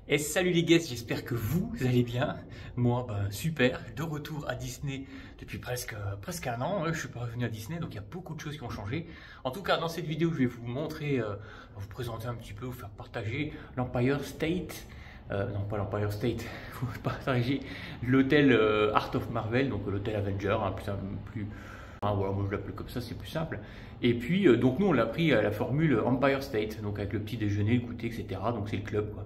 Et salut les guests, j'espère que vous allez bien. Moi, super, de retour à Disney depuis presque un an. Je suis pas revenu à Disney, donc il y a beaucoup de choses qui ont changé. En tout cas, dans cette vidéo, je vais vous montrer, vous présenter un petit peu, vous faire partager l'Empire State. Non, pas l'Empire State, vous partager l'hôtel Art of Marvel, donc l'hôtel Avenger, hein, voilà, moi je l'appelle comme ça, c'est plus simple. Et puis, donc nous, on l'a pris à la formule Empire State, donc avec le petit déjeuner, le goûter, etc. Donc c'est le club, quoi.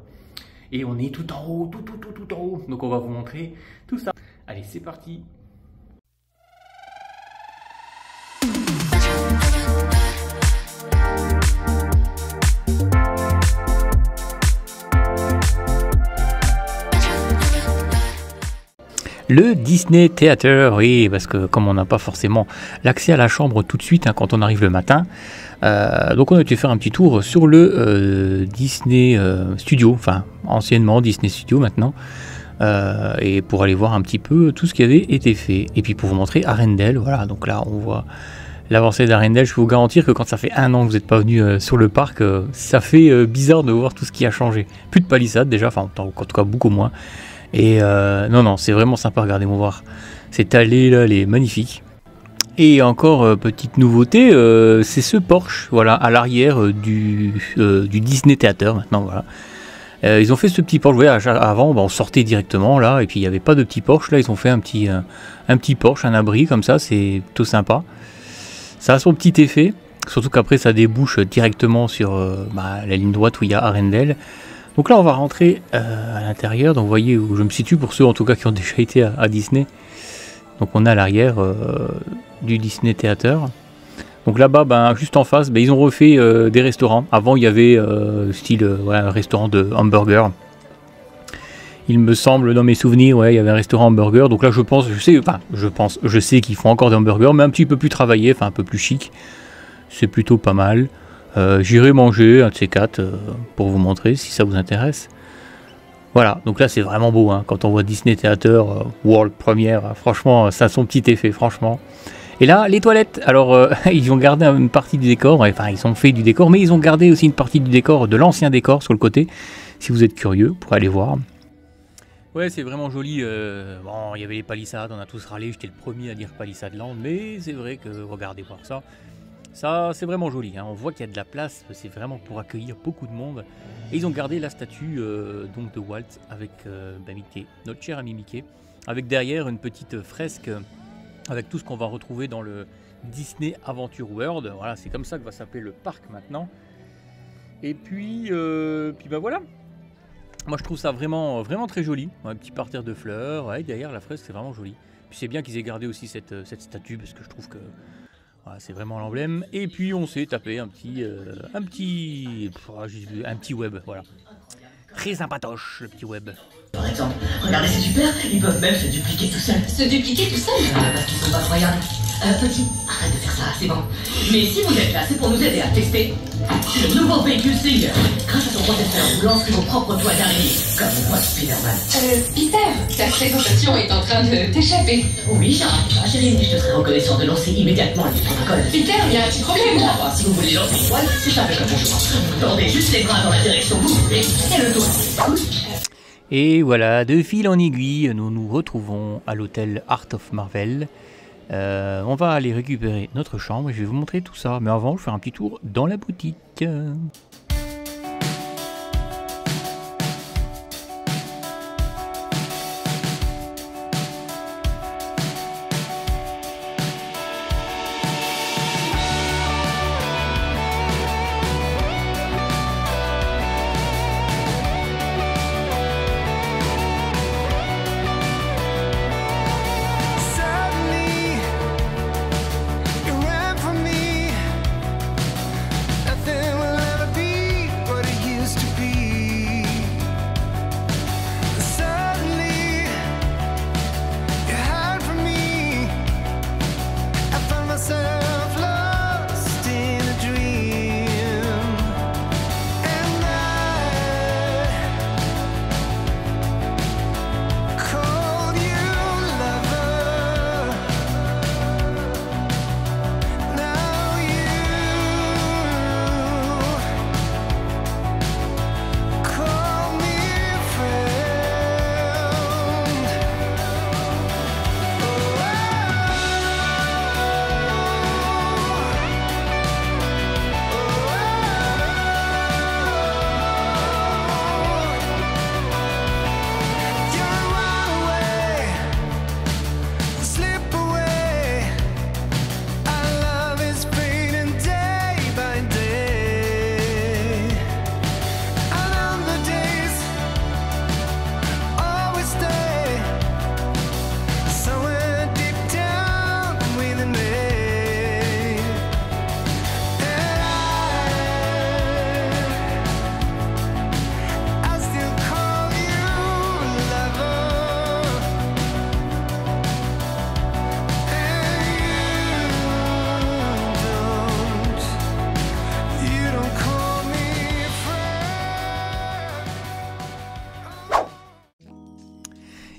Et on est tout en haut, tout en haut. Donc on va vous montrer tout ça. Allez, c'est parti. Le Disney Theater, oui, parce que comme on n'a pas forcément l'accès à la chambre tout de suite, hein, quand on arrive le matin, donc on a été faire un petit tour sur le Disney Studio, enfin anciennement Disney Studio maintenant, et pour aller voir un petit peu tout ce qui avait été fait, et puis pour vous montrer Arendelle, voilà, donc là on voit l'avancée d'Arendelle. Je peux vous garantir que quand ça fait un an que vous n'êtes pas venu sur le parc, ça fait bizarre de voir tout ce qui a changé. Plus de palissades déjà, enfin en tout cas beaucoup moins. Et non, c'est vraiment sympa, regardez-moi voir. Cette allée là, elle est magnifique. Et encore, petite nouveauté, c'est ce Porsche, voilà, à l'arrière du Disney Theater, maintenant, voilà. Ils ont fait ce petit Porsche, vous voyez, avant, on sortait directement, là, et puis il n'y avait pas de petit Porsche, là, ils ont fait un petit Porsche, un abri, comme ça, c'est plutôt sympa. Ça a son petit effet, surtout qu'après, ça débouche directement sur la ligne droite où il y a Arendelle. Donc là, on va rentrer à l'intérieur. Donc vous voyez où je me situe pour ceux en tout cas qui ont déjà été à Disney. Donc on est à l'arrière du Disney Theater. Donc là-bas, juste en face, ils ont refait des restaurants. Avant, il y avait style un restaurant de hamburger. Il me semble, dans mes souvenirs, il y avait un restaurant hamburger. Donc là, je sais qu'ils font encore des hamburgers, mais un petit peu plus travaillé, enfin un peu plus chic. C'est plutôt pas mal. J'irai manger un de ces quatre pour vous montrer si ça vous intéresse. Voilà, donc là c'est vraiment beau, hein, quand on voit Disney Theater World Premiere, franchement ça a son petit effet, franchement. Et là les toilettes, alors ils ont gardé une partie du décor, enfin ils ont fait du décor, mais ils ont gardé aussi une partie du décor, de l'ancien décor sur le côté, si vous êtes curieux, pour aller voir. Ouais, c'est vraiment joli, bon il y avait les palissades, on a tous râlé, j'étais le premier à dire Palissade Land, mais c'est vrai que regardez voir ça. Ça, c'est vraiment joli, hein. On voit qu'il y a de la place, c'est vraiment pour accueillir beaucoup de monde. Et ils ont gardé la statue donc de Walt avec Mickey, notre cher ami Mickey, avec derrière une petite fresque avec tout ce qu'on va retrouver dans le Disney Adventure World. Voilà, c'est comme ça que va s'appeler le parc maintenant. Et puis voilà. Moi, je trouve ça vraiment très joli. Un petit parterre de fleurs, ouais, derrière la fresque, c'est vraiment joli. Puis c'est bien qu'ils aient gardé aussi cette statue, parce que je trouve que voilà, c'est vraiment l'emblème. Et puis on s'est tapé un petit web, voilà. Très sympatoche, le petit web. Par exemple, regardez, c'est super, ils peuvent même se dupliquer tout seuls. Se dupliquer tout seul? Parce qu'ils sont pas croyables. Petit, arrête de faire ça, c'est bon. Mais si vous êtes là, c'est pour nous aider à tester le nouveau véhicule Sling. Grâce à son processeur, vous lancerez vos propres toits d'araignée, comme moi Spider-Man. Peter, ta présentation est en train de t'échapper. Oui, j'arrête pas, chérie, je te serais reconnaissant de lancer immédiatement les protocoles. Peter, il y a un petit problème là. Si vous voulez lancer une toile, c'est simple comme bonjour. Vous tendez juste les bras dans la direction où vous voulez, et le tour. Et voilà, de fil en aiguille, nous nous retrouvons à l'hôtel Art of Marvel. On va aller récupérer notre chambre et je vais vous montrer tout ça. Mais avant, je vais faire un petit tour dans la boutique. Nothing will ever be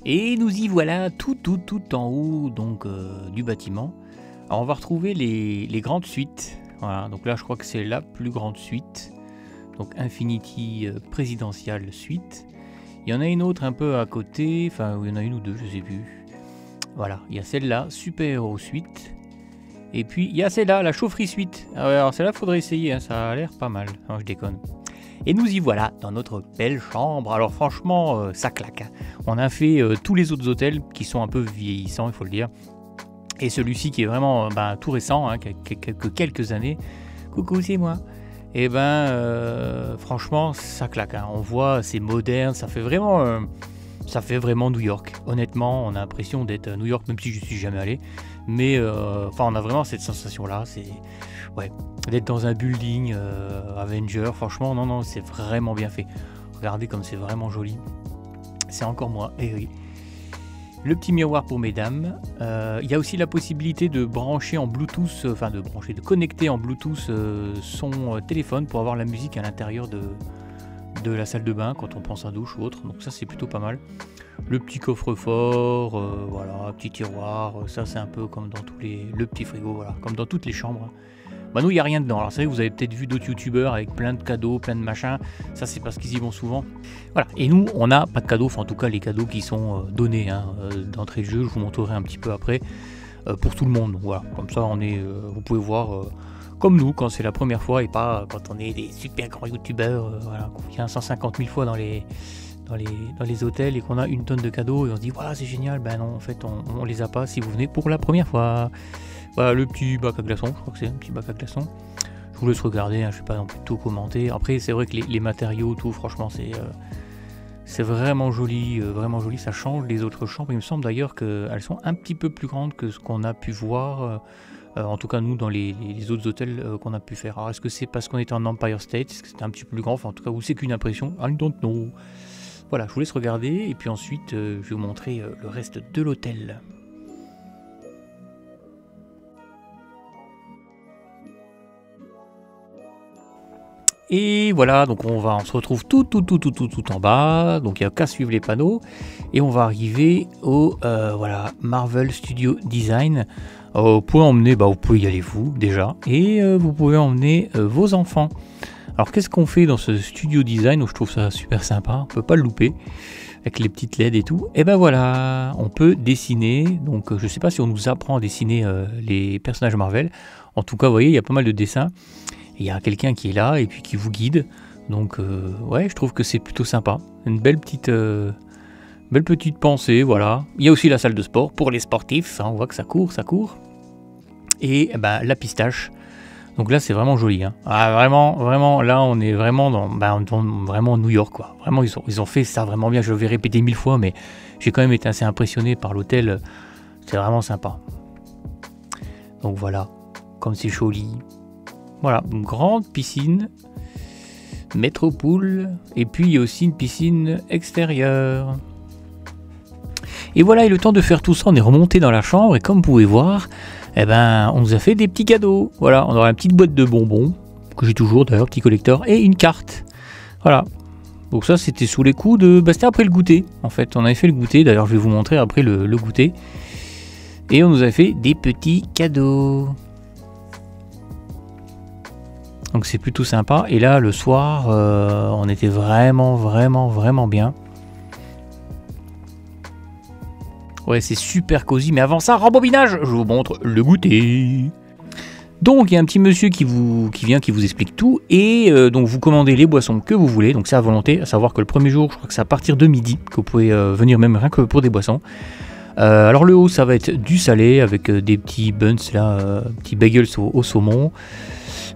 Et nous y voilà tout en haut donc, du bâtiment. Alors on va retrouver les grandes suites. Voilà, donc là je crois que c'est la plus grande suite. Donc Infinity Presidential Suite. Il y en a une autre un peu à côté, enfin il y en a une ou deux, je sais plus. Voilà, il y a celle-là, Super Hero Suite. Et puis il y a celle-là, la chaufferie suite. Alors celle-là faudrait essayer, hein, ça a l'air pas mal. Non, je déconne. Et nous y voilà dans notre belle chambre. Alors franchement, ça claque. Hein. On a fait tous les autres hôtels qui sont un peu vieillissants, il faut le dire. Et celui-ci qui est vraiment tout récent, hein, qui a quelques années. Coucou, c'est moi. Et franchement, ça claque. Hein. On voit, c'est moderne, ça fait vraiment New York. Honnêtement, on a l'impression d'être à New York, même si je suis jamais allé. Mais on a vraiment cette sensation-là. C'est d'être dans un building Avenger. Franchement, non, c'est vraiment bien fait. Regardez comme c'est vraiment joli. C'est encore moi. Et oui. Le petit miroir pour mesdames. Il y a aussi la possibilité de brancher en Bluetooth, de connecter en Bluetooth son téléphone pour avoir la musique à l'intérieur de la salle de bain quand on prend sa douche ou autre. Donc ça c'est plutôt pas mal. Le petit coffre-fort, petit tiroir. Ça c'est un peu comme dans le petit frigo, voilà, comme dans toutes les chambres. Nous il n'y a rien dedans. Alors c'est vrai que vous avez peut-être vu d'autres youtubeurs avec plein de cadeaux, plein de machins. Ça c'est parce qu'ils y vont souvent. Voilà. Et nous on n'a pas de cadeaux, en tout cas les cadeaux qui sont donnés d'entrée de jeu. Je vous montrerai un petit peu après pour tout le monde. Donc, voilà. Comme ça vous pouvez voir comme nous quand c'est la première fois et pas quand on est des super grands youtubeurs qu'on vient 150 000 fois dans les hôtels et qu'on a une tonne de cadeaux et on se dit voilà c'est génial. Ben non en fait on les a pas si vous venez pour la première fois. Voilà le petit bac à glaçons, je crois que c'est un petit bac à glaçons. Je vous laisse regarder, hein, je ne vais pas non plus tout commenter. Après c'est vrai que les matériaux, tout, franchement c'est vraiment joli, ça change des autres chambres. Il me semble d'ailleurs qu'elles sont un petit peu plus grandes que ce qu'on a pu voir, en tout cas nous dans les autres hôtels qu'on a pu faire. Alors est-ce que c'est parce qu'on était en Empire State, est-ce que c'était un petit peu plus grand, enfin en tout cas ou c'est qu'une impression, I don't know. Voilà, je vous laisse regarder et puis ensuite je vais vous montrer le reste de l'hôtel. Et voilà, donc on se retrouve tout en bas, donc il n'y a qu'à suivre les panneaux, et on va arriver au Marvel Studio Design. Vous pouvez emmener, vous pouvez y aller vous déjà, et vous pouvez emmener vos enfants. Alors qu'est-ce qu'on fait dans ce Studio Design où je trouve ça super sympa, on peut pas le louper, avec les petites LED et tout. Et voilà, on peut dessiner, donc je sais pas si on nous apprend à dessiner les personnages Marvel, en tout cas vous voyez il y a pas mal de dessins. Il y a quelqu'un qui est là et puis qui vous guide. Donc je trouve que c'est plutôt sympa. Une belle petite pensée, voilà. Il y a aussi la salle de sport pour les sportifs. Hein, on voit que ça court. Et la pistache. Donc là c'est vraiment joli. Hein. Ah, vraiment, là on est vraiment dans vraiment New York quoi. Vraiment ils ont fait ça vraiment bien. Je le vais répéter 1000 fois, mais j'ai quand même été assez impressionné par l'hôtel. C'est vraiment sympa. Donc voilà, comme c'est joli. Voilà, une grande piscine, métropole, et puis il y a aussi une piscine extérieure. Et voilà, et le temps de faire tout ça, on est remonté dans la chambre, et comme vous pouvez voir, on nous a fait des petits cadeaux. Voilà, on aura une petite boîte de bonbons, que j'ai toujours d'ailleurs, petit collecteur, et une carte. Voilà, donc ça c'était sous les coups de... c'était après le goûter, en fait, on avait fait le goûter, d'ailleurs je vais vous montrer après le goûter. Et on nous a fait des petits cadeaux. Donc c'est plutôt sympa. Et là le soir on était vraiment bien. Ouais c'est super cosy. Mais avant ça, rembobinage, je vous montre le goûter. Donc il y a un petit monsieur qui vient, qui vous explique tout. Et donc vous commandez les boissons que vous voulez. Donc c'est à volonté. À savoir que le premier jour, je crois que c'est à partir de midi que vous pouvez venir même rien que pour des boissons. Alors le haut ça va être du salé avec des petits buns là, petits bagels au saumon.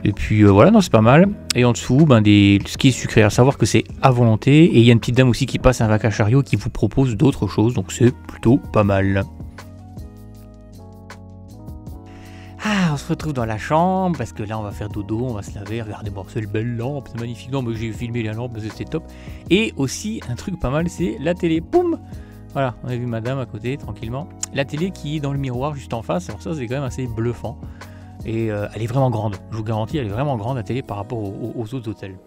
Et puis voilà, non c'est pas mal. Et en dessous, ce qui est sucré, à savoir que c'est à volonté. Et il y a une petite dame aussi qui passe un vac à chariot qui vous propose d'autres choses, donc c'est plutôt pas mal. Ah, on se retrouve dans la chambre, parce que là on va faire dodo, on va se laver. Regardez, bon, c'est une belle lampe, c'est magnifique. Non mais j'ai filmé la lampe parce que c'était top. Et aussi, un truc pas mal, c'est la télé. Boum! Voilà, on a vu madame à côté, tranquillement. La télé qui est dans le miroir juste en face, alors ça c'est quand même assez bluffant. Et elle est vraiment grande, je vous garantis, elle est vraiment grande la télé par rapport aux autres hôtels.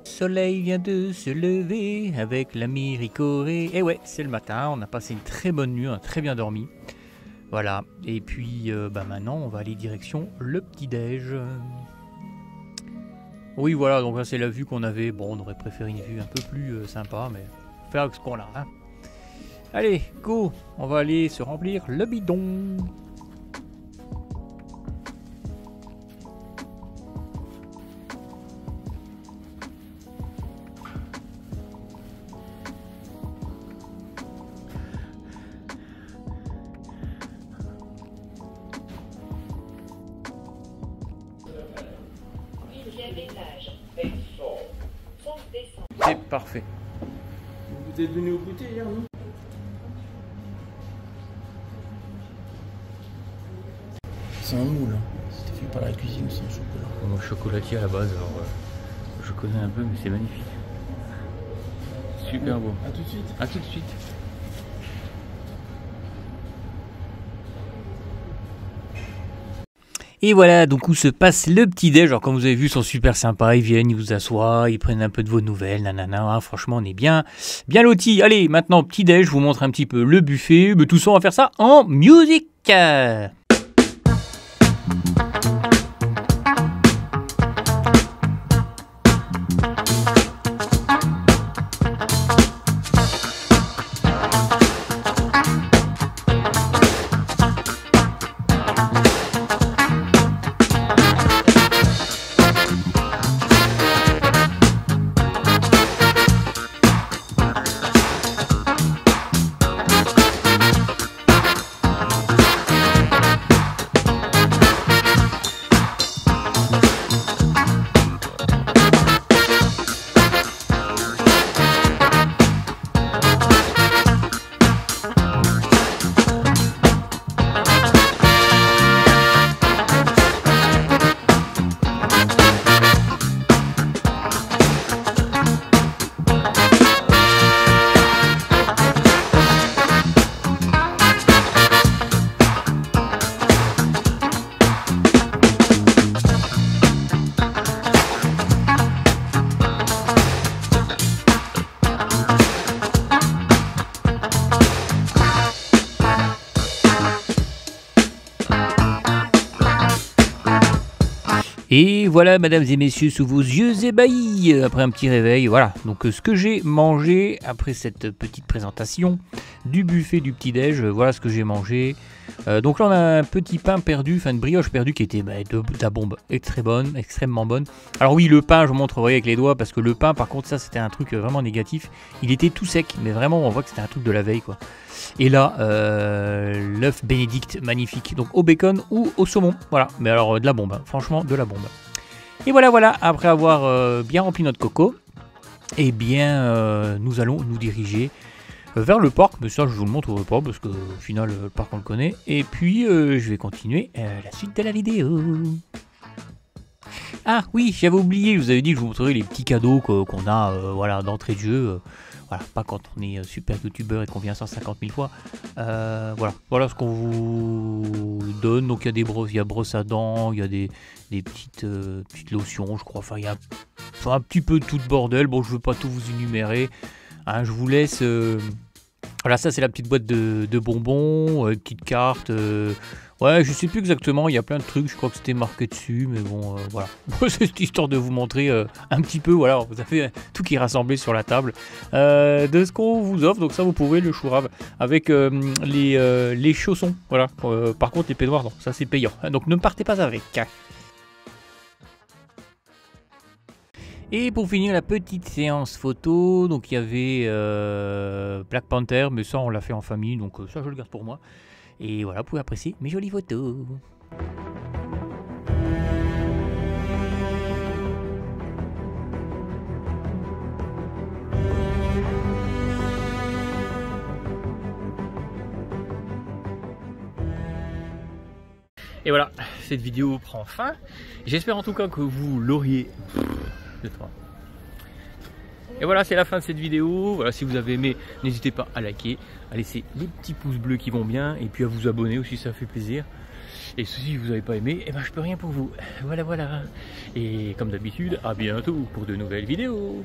soleil vient de se lever avec la miricorée. Et ouais, c'est le matin, on a passé une très bonne nuit, on a très bien dormi. Voilà, et puis maintenant on va aller direction le petit-déj. Oui voilà, donc là c'est la vue qu'on avait. Bon, on aurait préféré une vue un peu plus sympa, mais faut faire avec ce qu'on a. Hein. Allez, go, on va aller se remplir le bidon. C'est parfait. Vous êtes venu au goûter hier, non? C'est un moule. C'était fait par la cuisine, c'est un chocolat. Moi, chocolatier à la base, alors je connais un peu, mais c'est magnifique. Super beau. A tout de suite. A tout de suite. Et voilà donc où se passe le petit-déj. Alors comme vous avez vu, ils sont super sympas, ils viennent, ils vous assoient, ils prennent un peu de vos nouvelles, nanana, hein, franchement on est bien lotis. Allez, maintenant petit-déj, je vous montre un petit peu le buffet, mais tout ça on va faire ça en musique. Et voilà, mesdames et messieurs, sous vos yeux ébahis, après un petit réveil, voilà. Donc ce que j'ai mangé après cette petite présentation du buffet du petit-déj, voilà ce que j'ai mangé. Donc là on a un petit pain perdu, enfin une brioche perdue qui était de la bombe, extrêmement bonne. Alors oui, le pain, je vous montre, vous voyez, avec les doigts, parce que le pain, par contre, ça c'était un truc vraiment négatif. Il était tout sec, mais vraiment on voit que c'était un truc de la veille, quoi. Et là, l'œuf bénédicte, magnifique. Donc au bacon ou au saumon, voilà. Mais alors de la bombe, hein. Franchement de la bombe. Et voilà, après avoir bien rempli notre coco, eh bien nous allons nous diriger vers le parc. Mais ça je vous le montrerai pas parce que au final le parc on le connaît. Et puis je vais continuer la suite de la vidéo. Ah oui, j'avais oublié, je vous avais dit que je vous montrerai les petits cadeaux qu'on a voilà, d'entrée de jeu. Voilà, pas quand on est super youtubeur et qu'on vient 150 000 fois. Voilà ce qu'on vous donne. Donc il y a des brosses, il y a brosse à dents, il y a des petites lotions, je crois. Enfin, il y a un petit peu tout le bordel. Bon, je veux pas tout vous énumérer. Hein, je vous laisse. Voilà, ça c'est la petite boîte de bonbons, une petite carte. Ouais, je sais plus exactement, il y a plein de trucs, je crois que c'était marqué dessus, mais bon, voilà. C'est histoire de vous montrer un petit peu, voilà, vous avez tout qui est rassemblé sur la table de ce qu'on vous offre. Donc ça, vous pouvez le chourave avec les chaussons, voilà. Par contre, les peignoirs, non, ça c'est payant, donc ne partez pas avec. Et pour finir la petite séance photo, donc il y avait Black Panther, mais ça on l'a fait en famille, donc ça je le garde pour moi. Et voilà, vous pouvez apprécier mes jolies photos. Et voilà, cette vidéo prend fin. J'espère en tout cas que vous l'auriez. Et voilà, c'est la fin de cette vidéo. Voilà, si vous avez aimé, n'hésitez pas à liker, à laisser les petits pouces bleus qui vont bien, et puis à vous abonner aussi, ça fait plaisir. Et si vous n'avez pas aimé, eh ben je peux rien pour vous. Voilà, voilà. Et comme d'habitude, à bientôt pour de nouvelles vidéos.